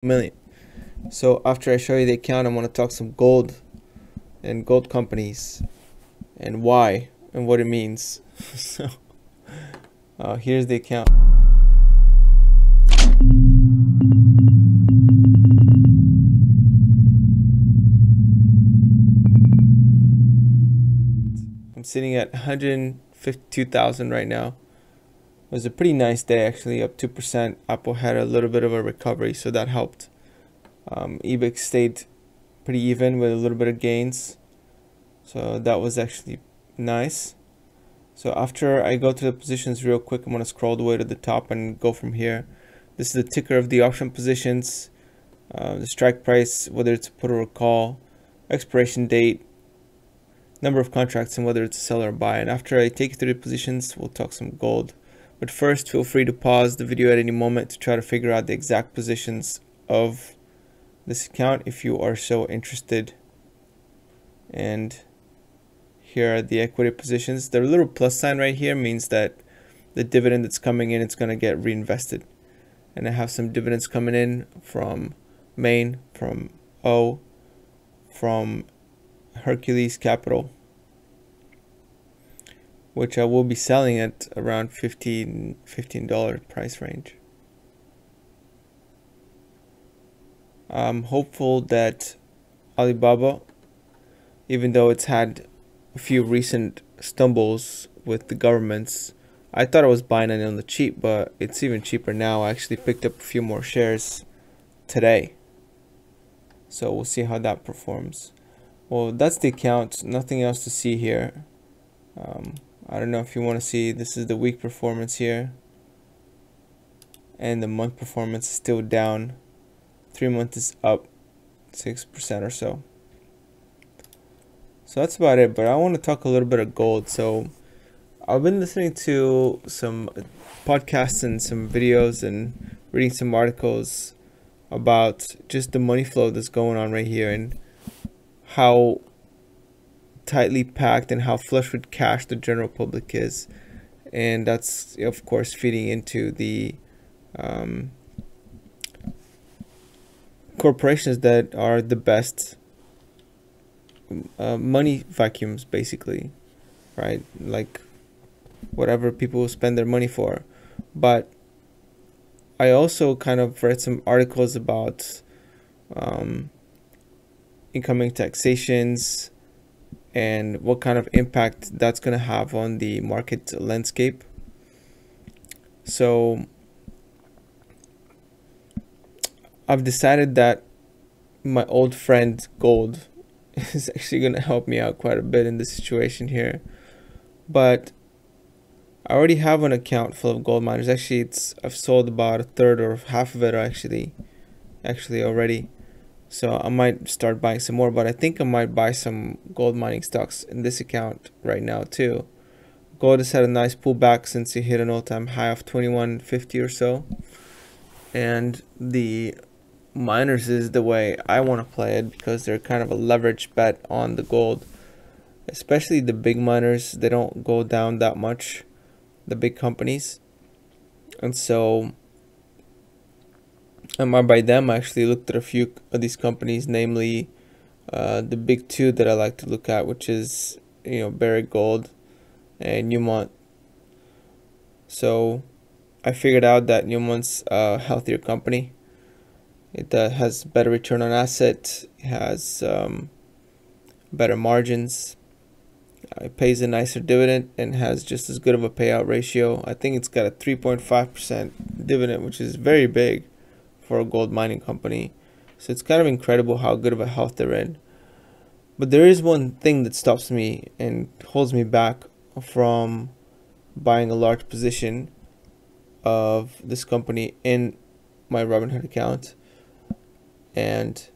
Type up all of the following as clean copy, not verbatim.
million. So after I show you the account, I want to talk some gold and gold companies and why and what it means. So here's the account. I'm sitting at 152,000 right now. It was a pretty nice day, actually, up 2%. Apple had a little bit of a recovery, so that helped. EBIX stayed pretty even with a little bit of gains, so that was actually nice. So after I go to the positions real quick, I'm going to scroll the way to the top and go from here. This is the ticker of the option positions, the strike price, whether it's a put or a call, expiration date, number of contracts, and whether it's a sell or buy. And after I take you through the positions, we'll talk some gold. But first, feel free to pause the video at any moment to try to figure out the exact positions of this account if you are so interested. And here are the equity positions. The little plus sign right here means that the dividend that's coming in, it's going to get reinvested. And I have some dividends coming in from Main, from O, from Hercules Capital, which I will be selling at around $15 price range. I'm hopeful that Alibaba, even though it's had a few recent stumbles with the governments, I thought I was buying it on the cheap, but it's even cheaper now. I actually picked up a few more shares today, so we'll see how that performs. Well, that's the account. Nothing else to see here. I don't know if you want to see, this is the week performance here, and the month performance is still down. 3 months is up 6% or so. So that's about it, but I want to talk a little bit of gold. So I've been listening to some podcasts and some videos and reading some articles about just the money flow that's going on right here and how tightly packed and how flush with cash the general public is. And that's, of course, feeding into the corporations that are the best money vacuums, basically, right? Like whatever people spend their money for. But I also kind of read some articles about incoming taxations and what kind of impact that's going to have on the market landscape. So I've decided that my old friend gold is actually going to help me out quite a bit in this situation here. But I already have an account full of gold miners. Actually, I've sold about a third or half of it actually already. So I might start buying some more, but I think I might buy some gold mining stocks in this account right now too. Gold has had a nice pullback since it hit an all-time high of 2150 or so. And the miners is the way I want to play it because they're kind of a leverage bet on the gold. Especially the big miners, they don't go down that much, the big companies. And so I might buy them. I actually looked at a few of these companies, namely the big two that I like to look at, which is, Barrick Gold and Newmont. So I figured out that Newmont's a healthier company. It has better return on asset, has better margins, it pays a nicer dividend, and has just as good of a payout ratio. I think it's got a 3.5% dividend, which is very big for a gold mining company. So it's kind of incredible how good of a health they're in. But there is one thing that stops me and holds me back from buying a large position of this company in my Robinhood account, and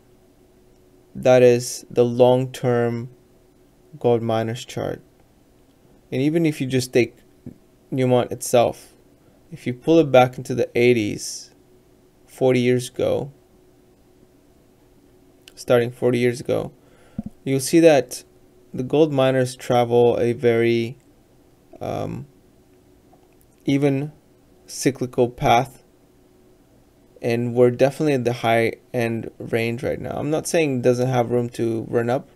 that is the long-term gold miners chart. And even if you just take Newmont itself, if you pull it back into the 80s, 40 years ago, starting 40 years ago, you'll see that the gold miners travel a very even cyclical path and we're definitely at the high end range right now. I'm not saying it doesn't have room to run up.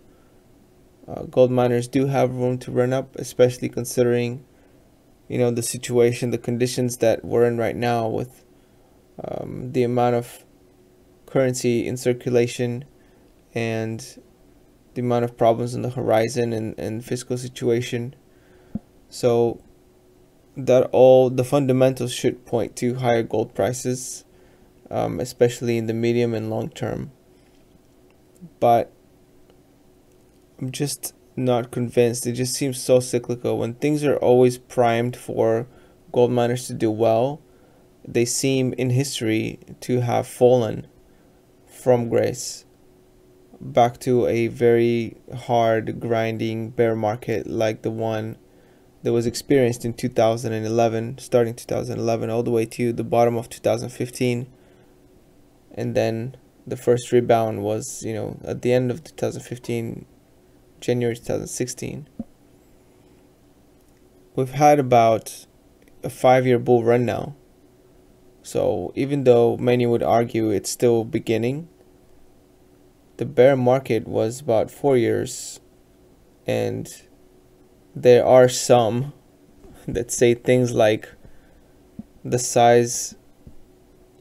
Gold miners do have room to run up, especially considering, the situation, the conditions that we're in right now with the amount of currency in circulation and the amount of problems on the horizon and fiscal situation. So that all the fundamentals should point to higher gold prices, especially in the medium and long term. But I'm just not convinced. It just seems so cyclical. When things are always primed for gold miners to do well, they seem in history to have fallen from grace back to a very hard, grinding bear market like the one that was experienced in 2011, starting 2011, all the way to the bottom of 2015. And then the first rebound was, at the end of 2015, January 2016. We've had about a 5-year bull run now. So even though many would argue it's still beginning, the bear market was about 4 years, and there are some that say things like the size,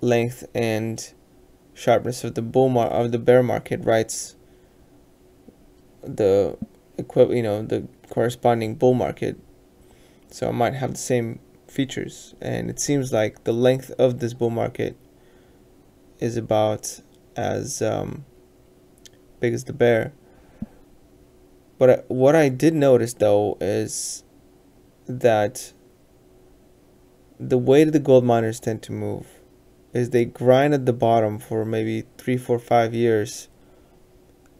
length, and sharpness of the bear market writes the the corresponding bull market. So I might have the same features, and it seems like the length of this bull market is about as big as the bear. But what I did notice though is that the way that the gold miners tend to move is they grind at the bottom for maybe 3, 4, 5 years,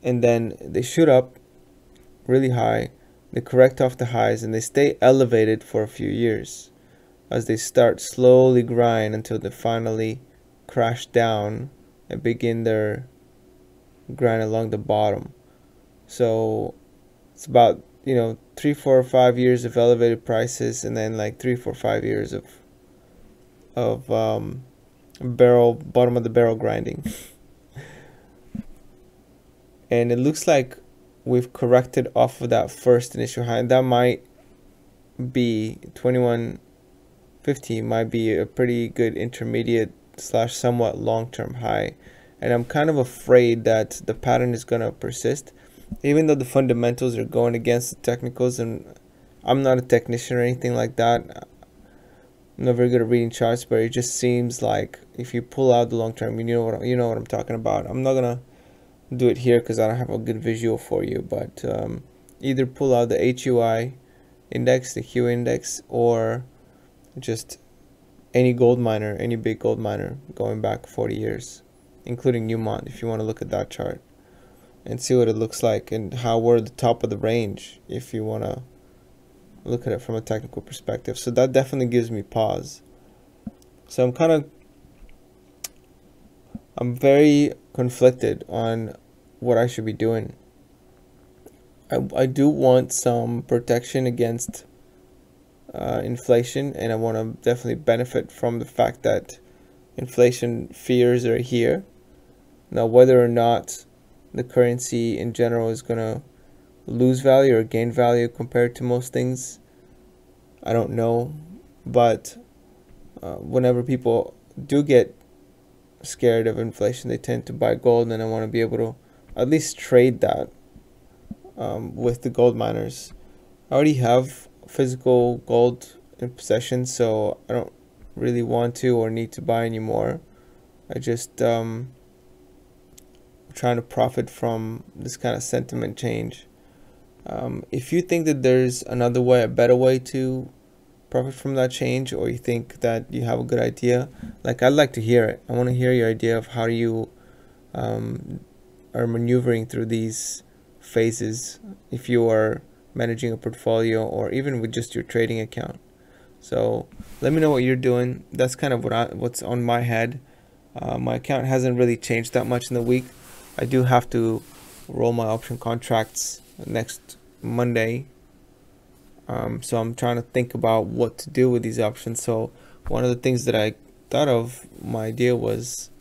and then they shoot up really high, they correct off the highs, and they stay elevated for a few years as they start slowly grind until they finally crash down and begin their grind along the bottom. So it's about 3, 4, 5 years of elevated prices, and then like 3, 4, 5 years of bottom of the barrel grinding. And it looks like we've corrected off of that first initial high, and that might be 2150 might be a pretty good intermediate / somewhat long-term high. And I'm kind of afraid that the pattern is going to persist, even though the fundamentals are going against the technicals. And I'm not a technician or anything like that. I'm not very good at reading charts, but it just seems like if you pull out the long term, you know what I'm talking about. I'm not gonna do it here because I don't have a good visual for you, but either pull out the HUI index, the Q index, or just any gold miner, any big gold miner going back 40 years, including Newmont, if you want to look at that chart and see what it looks like and how we're at the top of the range if you want to look at it from a technical perspective. So that definitely gives me pause. So I'm very conflicted on what I should be doing. I do want some protection against inflation, and I want to definitely benefit from the fact that inflation fears are here. Now, whether or not the currency in general is going to lose value or gain value compared to most things, I don't know. But whenever people do get scared of inflation, they tend to buy gold, and I want to be able to at least trade that with the gold miners. I already have physical gold in possession, so I don't really want to or need to buy anymore. I just trying to profit from this kind of sentiment change. If you think that there's another way, a better way to profit from that change, or you think that you have a good idea, like, I'd like to hear it. I want to hear your idea of how you are maneuvering through these phases if you are managing a portfolio or even with just your trading account. So let me know what you're doing. That's kind of what's on my head. My account hasn't really changed that much in the week. I do have to roll my option contracts next Monday. So I'm trying to think about what to do with these options. So one of the things that I thought of, my idea was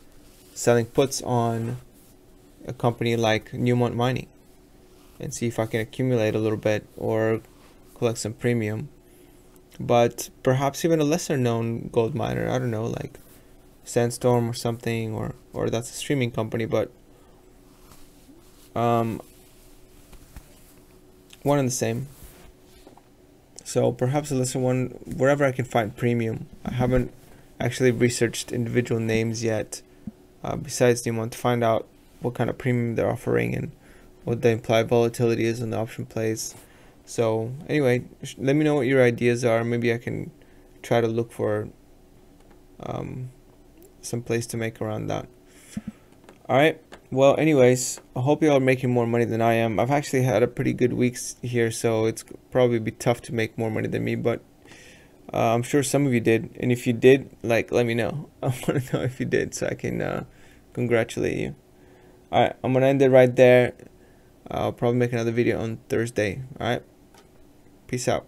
selling puts on a company like Newmont Mining and see if I can accumulate a little bit or collect some premium. But perhaps even a lesser known gold miner, I don't know, like Sandstorm or something, or that's a streaming company, but one and the same. So perhaps a lesser one, wherever I can find premium. I haven't actually researched individual names yet, besides Newmont, to find out what kind of premium they're offering and what the implied volatility is in the option plays. So anyway, let me know what your ideas are. Maybe I can try to look for some place to make around that. Alright, well anyways, I hope you all are making more money than I am. I've actually had a pretty good week here, so it's probably be tough to make more money than me, but I'm sure some of you did. And if you did, like, let me know. I want to know if you did so I can congratulate you. Alright, I'm gonna end it right there. I'll probably make another video on Thursday. Alright, peace out.